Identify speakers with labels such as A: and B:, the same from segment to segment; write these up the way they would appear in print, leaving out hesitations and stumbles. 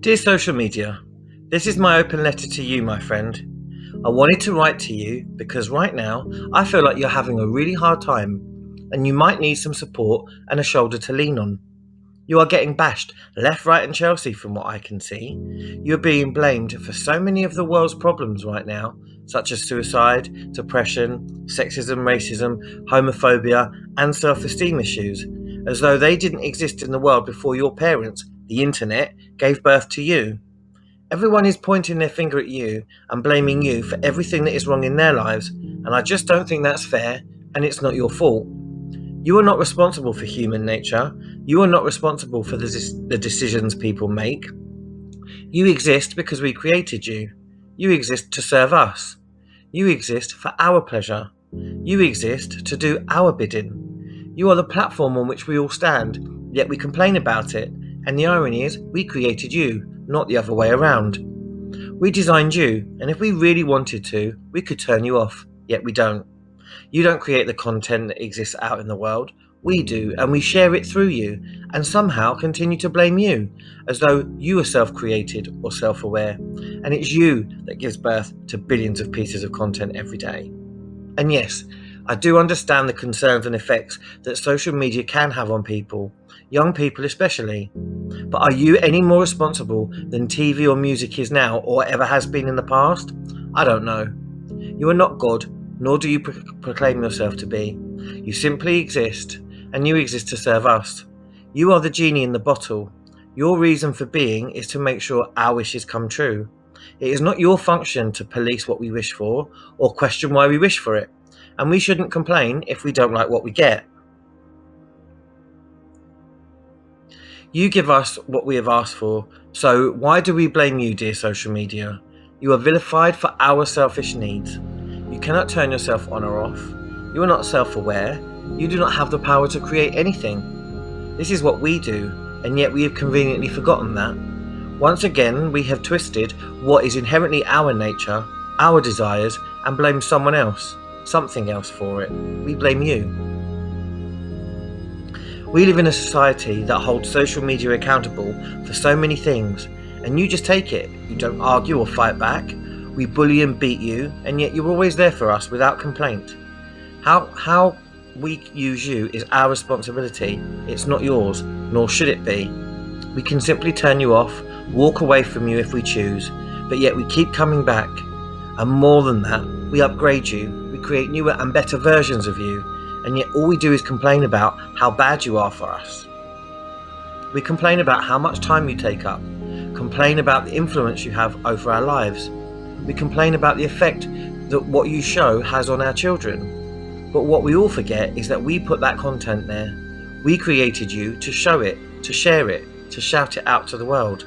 A: Dear social media, this is my open letter to you, my friend. I wanted to write to you because right now I feel like you're having a really hard time and you might need some support and a shoulder to lean on. You are getting bashed left, right, and Chelsea from what I can see. You're being blamed for so many of the world's problems right now, such as suicide, depression, sexism, racism, homophobia, and self esteem issues, as though they didn't exist in the world before your parents, the internet, gave birth to you. Everyone is pointing their finger at you and blaming you for everything that is wrong in their lives, and I just don't think that's fair, and it's not your fault. You are not responsible for human nature. You are not responsible for the decisions people make. You exist because we created you. You exist to serve us. You exist for our pleasure. You exist to do our bidding. You are the platform on which we all stand, yet we complain about it, and the irony is we created you, not the other way around. We designed you, and if we really wanted to, we could turn you off, yet we don't. You don't create the content that exists out in the world. We do, and we share it through you, and somehow continue to blame you, as though you are self-created or self-aware, and it's you that gives birth to billions of pieces of content every day. And yes, I do understand the concerns and effects that social media can have on people, young people especially. But are you any more responsible than TV or music is now or ever has been in the past? I don't know. You are not God, nor do you proclaim yourself to be. You simply exist, and you exist to serve us. You are the genie in the bottle. Your reason for being is to make sure our wishes come true. It is not your function to police what we wish for or question why we wish for it, and we shouldn't complain if we don't like what we get. You give us what we have asked for, so why do we blame you, dear social media? You are vilified for our selfish needs. You cannot turn yourself on or off. You are not self-aware. You do not have the power to create anything. This is what we do, and yet we have conveniently forgotten that. Once again, we have twisted what is inherently our nature, our desires, and blamed someone else, something else for it. We blame you. We live in a society that holds social media accountable for so many things, and you just take it. You don't argue or fight back. We bully and beat you, and yet you're always there for us without complaint. How we use you is our responsibility. It's not yours, nor should it be. We can simply turn you off, walk away from you if we choose, but yet we keep coming back. And more than that, we upgrade you. We create newer and better versions of you, and yet all we do is complain about how bad you are for us. We complain about how much time you take up, complain about the influence you have over our lives. We complain about the effect that what you show has on our children. But what we all forget is that we put that content there. We created you to show it, to share it, to shout it out to the world.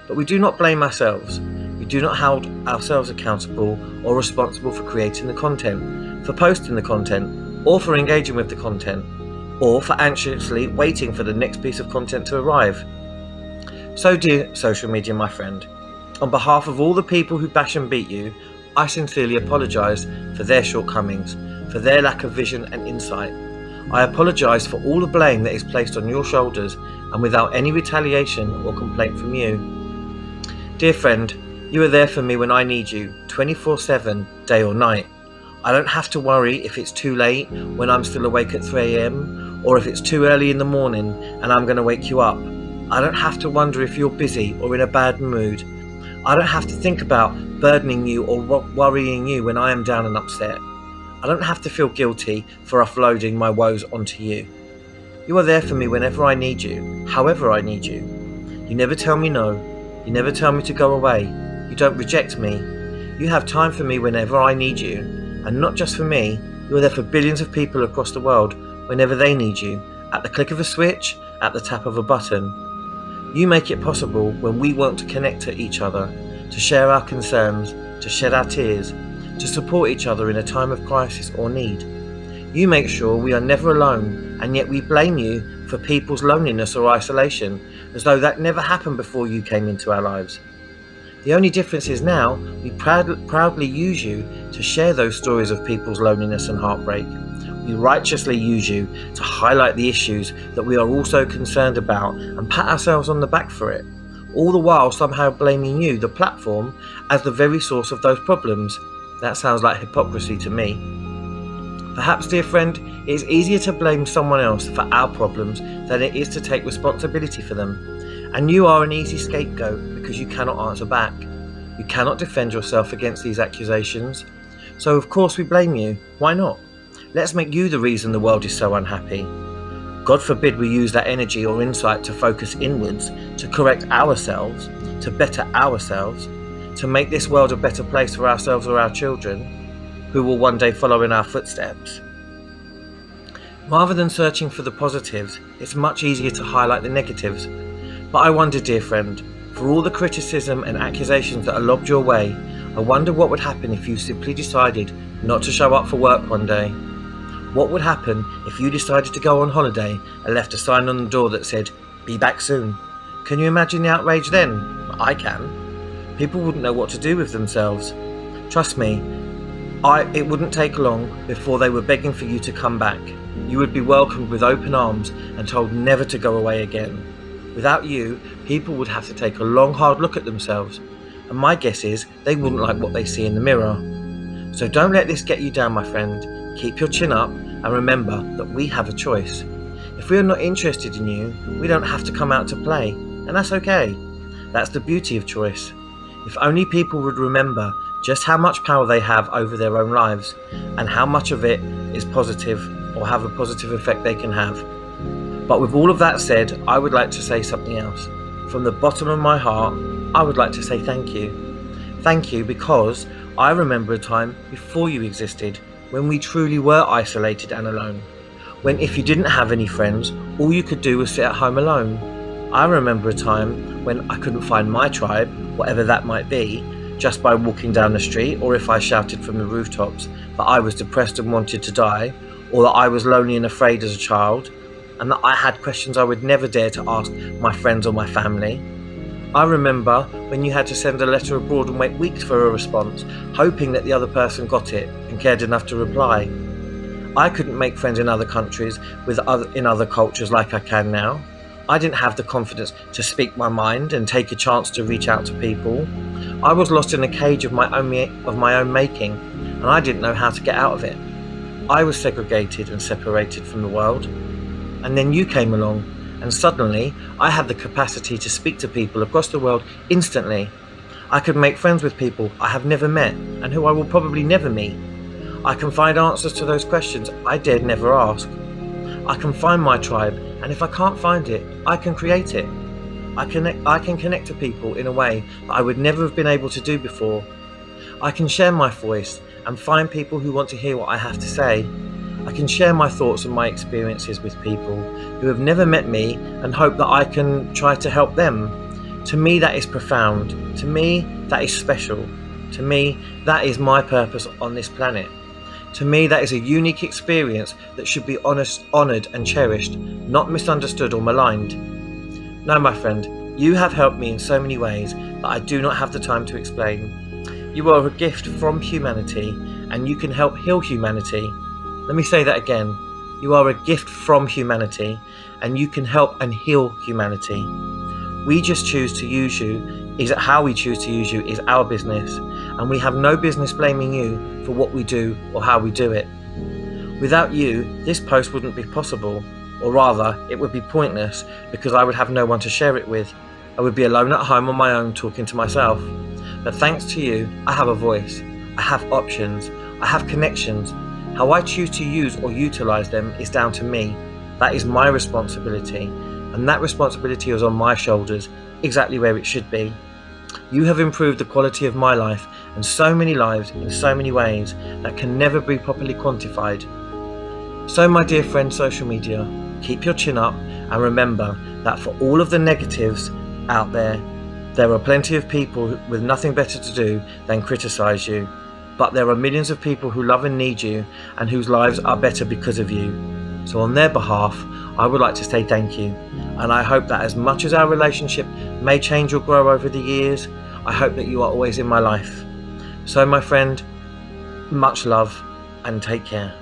A: But we do not blame ourselves. We do not hold ourselves accountable or responsible for creating the content, for posting the content, or for engaging with the content, or for anxiously waiting for the next piece of content to arrive. So dear social media, my friend, on behalf of all the people who bash and beat you, I sincerely apologise for their shortcomings, for their lack of vision and insight. I apologise for all the blame that is placed on your shoulders and without any retaliation or complaint from you. Dear friend, you are there for me when I need you, 24/7, day or night. I don't have to worry if it's too late when I'm still awake at 3 a.m. or if it's too early in the morning and I'm going to wake you up. I don't have to wonder if you're busy or in a bad mood. I don't have to think about burdening you or worrying you when I am down and upset. I don't have to feel guilty for offloading my woes onto you. You are there for me whenever I need you, however I need you. You never tell me no. You never tell me to go away. You don't reject me. You have time for me whenever I need you. And not just for me, you are there for billions of people across the world whenever they need you, at the click of a switch, at the tap of a button. You make it possible when we want to connect to each other, to share our concerns, to shed our tears, to support each other in a time of crisis or need. You make sure we are never alone, and yet we blame you for people's loneliness or isolation, as though that never happened before you came into our lives. The only difference is now we proudly use you to share those stories of people's loneliness and heartbreak. We we righteously use you to highlight the issues that we are also concerned about and pat ourselves on the back for it, all the while somehow blaming you, the platform, as the very source of those problems. That sounds like hypocrisy to me. Perhaps, dear friend, it is easier to blame someone else for our problems than it is to take responsibility for them. And you are an easy scapegoat because you cannot answer back. You cannot defend yourself against these accusations. So of course we blame you. Why not? Let's make you the reason the world is so unhappy. God forbid we use that energy or insight to focus inwards, to correct ourselves, to better ourselves, to make this world a better place for ourselves or our children, who will one day follow in our footsteps. Rather than searching for the positives, it's much easier to highlight the negatives. But I wonder, dear friend, for all the criticism and accusations that are lobbed your way, I wonder what would happen if you simply decided not to show up for work one day. What would happen if you decided to go on holiday and left a sign on the door that said, "Be back soon"? Can you imagine the outrage then? I can. People wouldn't know what to do with themselves. Trust me, it wouldn't take long before they were begging for you to come back. You would be welcomed with open arms and told never to go away again. Without you, people would have to take a long, hard look at themselves, and my guess is they wouldn't like what they see in the mirror. So don't let this get you down, my friend. Keep your chin up and remember that we have a choice. If we are not interested in you, we don't have to come out to play, and that's okay. That's the beauty of choice. If only people would remember just how much power they have over their own lives and how much of it is positive or have a positive effect they can have. But with all of that said, I would like to say something else. From the bottom of my heart, I would like to say thank you. Thank you because I remember a time before you existed when we truly were isolated and alone. When if you didn't have any friends, all you could do was sit at home alone. I remember a time when I couldn't find my tribe, whatever that might be, just by walking down the street, or if I shouted from the rooftops that I was depressed and wanted to die, or that I was lonely and afraid as a child, and that I had questions I would never dare to ask my friends or my family. I remember when you had to send a letter abroad and wait weeks for a response, hoping that the other person got it and cared enough to reply. I couldn't make friends in other countries in other cultures like I can now. I didn't have the confidence to speak my mind and take a chance to reach out to people. I was lost in a cage of my own making, and I didn't know how to get out of it. I was segregated and separated from the world. And then you came along, and suddenly I had the capacity to speak to people across the world instantly. I could make friends with people I have never met and who I will probably never meet. I can find answers to those questions I dared never ask. I can find my tribe, and if I can't find it, I can create it. I can connect to people in a way that I would never have been able to do before. I can share my voice and find people who want to hear what I have to say. I can share my thoughts and my experiences with people who have never met me and hope that I can try to help them. To me, that is profound. To me, that is special. To me, that is my purpose on this planet. To me, that is a unique experience that should be honoured and cherished, not misunderstood or maligned. No, my friend, you have helped me in so many ways that I do not have the time to explain. You are a gift from humanity, and you can help heal humanity. Let me say that again. You are a gift from humanity, and you can help and heal humanity. We just choose to use you. How we choose to use you is our business, and we have no business blaming you for what we do or how we do it. Without you, this post wouldn't be possible, or rather, it would be pointless because I would have no one to share it with. I would be alone at home on my own talking to myself. But thanks to you, I have a voice, I have options, I have connections. How I choose to use or utilize them is down to me. That is my responsibility, and that responsibility is on my shoulders, exactly where it should be. You have improved the quality of my life and so many lives in so many ways that can never be properly quantified. So my dear friend social media, keep your chin up and remember that for all of the negatives out there are plenty of people with nothing better to do than criticize you. But there are millions of people who love and need you and whose lives are better because of you. So on their behalf, I would like to say thank you. And I hope that as much as our relationship may change or grow over the years, I hope that you are always in my life. So my friend, much love and take care.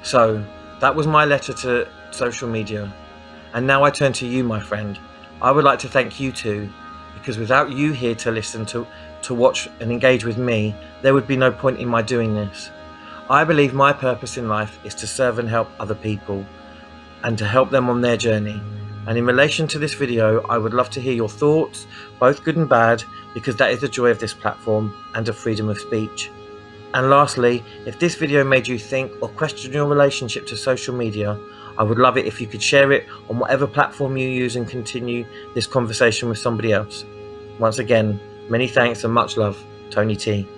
A: So, that was my letter to social media. And now I turn to you, my friend. I would like to thank you too, because without you here to listen, to watch and engage with me, there would be no point in my doing this. I believe my purpose in life is to serve and help other people, and to help them on their journey. And in relation to this video, I would love to hear your thoughts, both good and bad, because that is the joy of this platform and of freedom of speech. And lastly, if this video made you think or question your relationship to social media, I would love it if you could share it on whatever platform you use and continue this conversation with somebody else. Once again, many thanks and much love, Tony T.